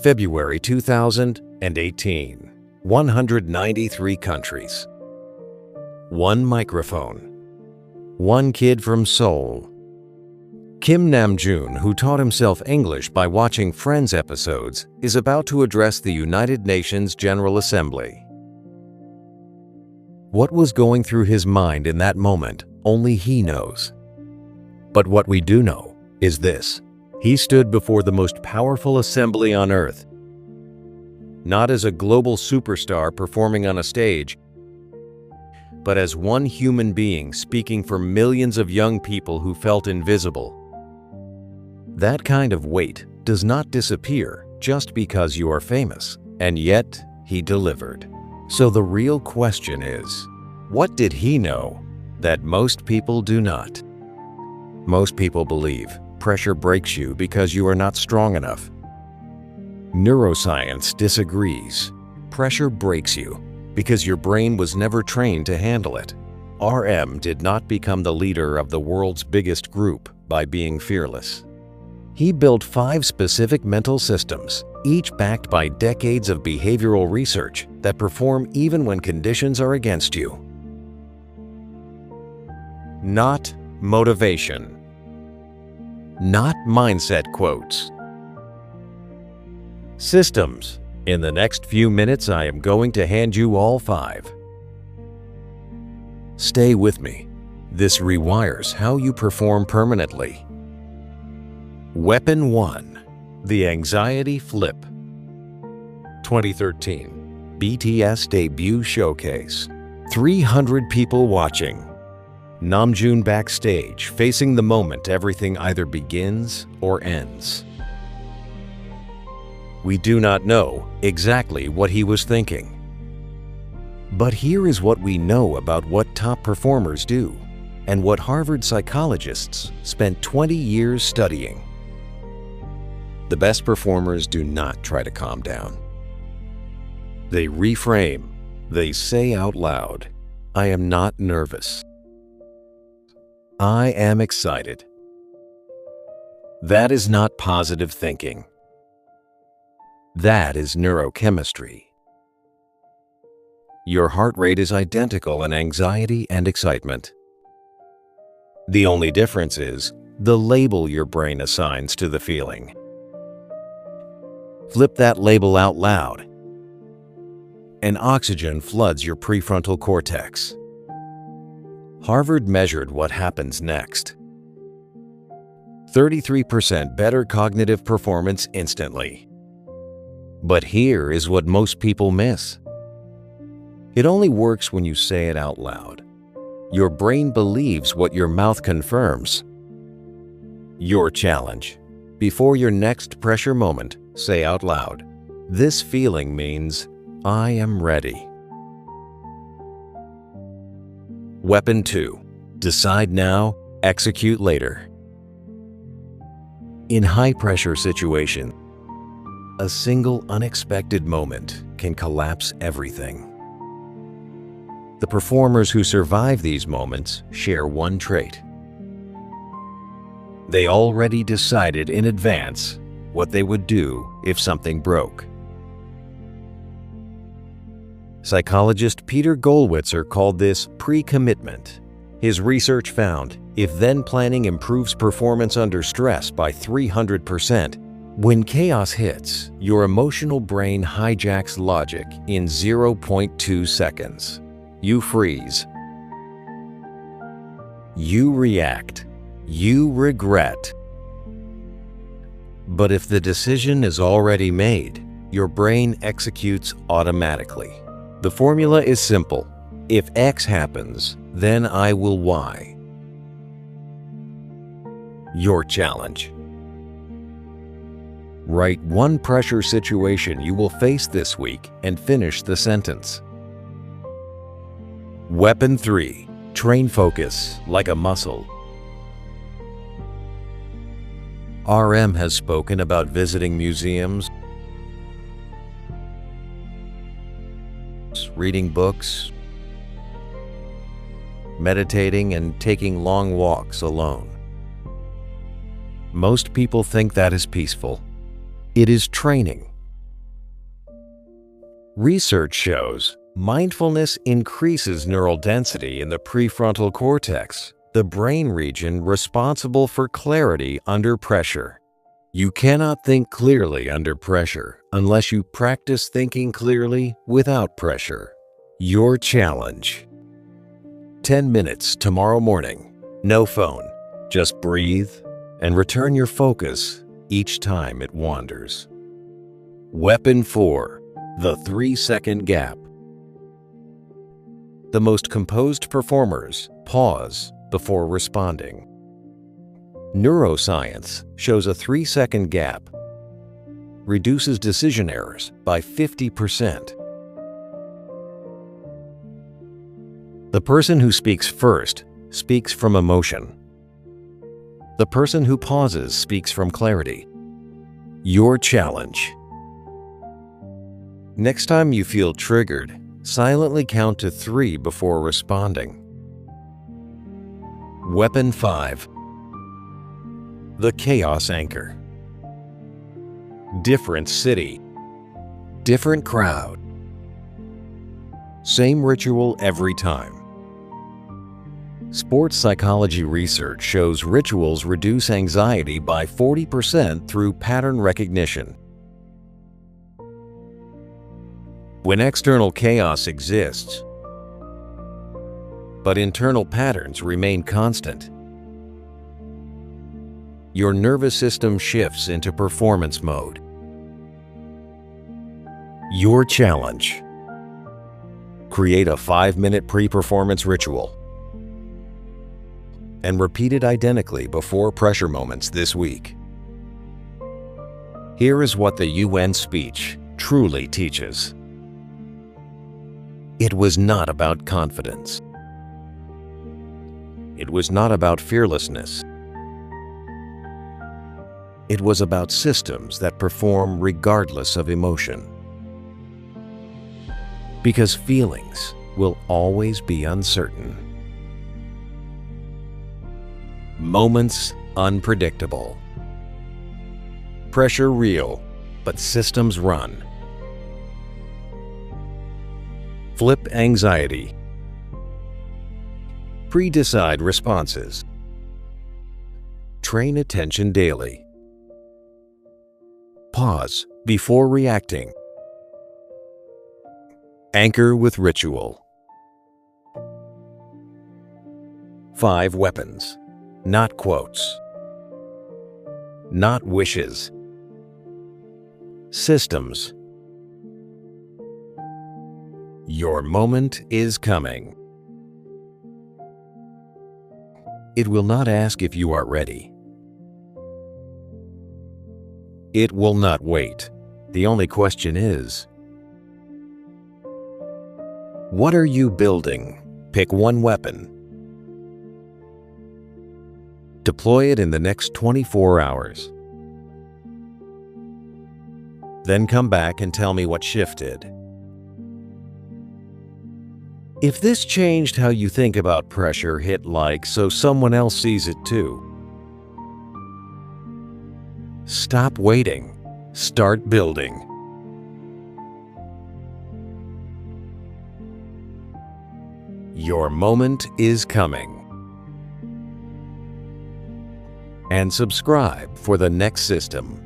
February 2018. 193 countries. One microphone. One kid from Seoul. Kim Namjoon, who taught himself English by watching Friends episodes, is about to address the United Nations General Assembly. What was going through his mind in that moment, only he knows. But what we do know is this: he stood before the most powerful assembly on earth, not as a global superstar performing on a stage, but as one human being speaking for millions of young people who felt invisible. That kind of weight does not disappear just because you are famous, and yet he delivered. So the real question is, what did he know that most people do not? Most people believe pressure breaks you because you are not strong enough. Neuroscience disagrees. Pressure breaks you because your brain was never trained to handle it. RM did not become the leader of the world's biggest group by being fearless. He built 5 specific mental systems, each backed by decades of behavioral research that perform even when conditions are against you. Not motivation. Not mindset quotes. Systems. In the next few minutes, I am going to hand you all 5. Stay with me. This rewires how you perform permanently. Weapon 1. The Anxiety Flip. 2013. BTS Debut Showcase. 300 people watching. Namjoon backstage, facing the moment everything either begins or ends. We do not know exactly what he was thinking. But here is what we know about what top performers do, and what Harvard psychologists spent 20 years studying. The best performers do not try to calm down. They reframe. They say out loud, "I am not nervous. I am excited." That is not positive thinking. That is neurochemistry. Your heart rate is identical in anxiety and excitement. The only difference is the label your brain assigns to the feeling. Flip that label out loud, and oxygen floods your prefrontal cortex. Harvard measured what happens next. 33% better cognitive performance instantly. But here is what most people miss. It only works when you say it out loud. Your brain believes what your mouth confirms. Your challenge. Before your next pressure moment, say out loud, "This feeling means I am ready." Weapon 2. Decide now, execute later. In high-pressure situations, a single unexpected moment can collapse everything. The performers who survive these moments share one trait. They already decided in advance what they would do if something broke. Psychologist Peter Gollwitzer called this pre-commitment. His research found if then planning improves performance under stress by 300%, when chaos hits, your emotional brain hijacks logic in 0.2 seconds. You freeze. You react. You regret. But if the decision is already made, your brain executes automatically. The formula is simple. If X happens, then I will Y. Your challenge. Write one pressure situation you will face this week and finish the sentence. Weapon 3. Train focus like a muscle. RM has spoken about visiting museums, reading books, meditating, and taking long walks alone. Most people think that is peaceful. It is training, Research shows mindfulness increases neural density in the prefrontal cortex, the brain region responsible for clarity under pressure. You cannot think clearly under pressure unless you practice thinking clearly without pressure. Your challenge. 10 minutes tomorrow morning. No phone. Just breathe and return your focus each time it wanders. Weapon 4. The 3-second gap. The most composed performers pause before responding. Neuroscience shows a 3-second gap reduces decision errors by 50%. The person who speaks first speaks from emotion. The person who pauses speaks from clarity. Your challenge. Next time you feel triggered, silently count to 3 before responding. Weapon 5. The chaos anchor. Different city. Different crowd. Same ritual every time. Sports psychology research shows rituals reduce anxiety by 40% through pattern recognition. When external chaos exists, but internal patterns remain constant, your nervous system shifts into performance mode. Your challenge. Create a 5-minute pre-performance ritual and repeat it identically before pressure moments this week. Here is what the UN speech truly teaches. It was not about confidence. It was not about fearlessness. It was about systems that perform regardless of emotion. Because feelings will always be uncertain. Moments unpredictable. Pressure real, but systems run. Flip anxiety. Pre-decide responses. Train attention daily. Pause before reacting. Anchor with ritual. 5 weapons. Not quotes. Not wishes. Systems. Your moment is coming. It will not ask if you are ready. It will not wait. The only question is, what are you building? Pick one weapon. Deploy it in the next 24 hours. Then come back and tell me what shifted. If this changed how you think about pressure, hit like so someone else sees it too. Stop waiting. Start building. Your moment is coming. And subscribe for the next system.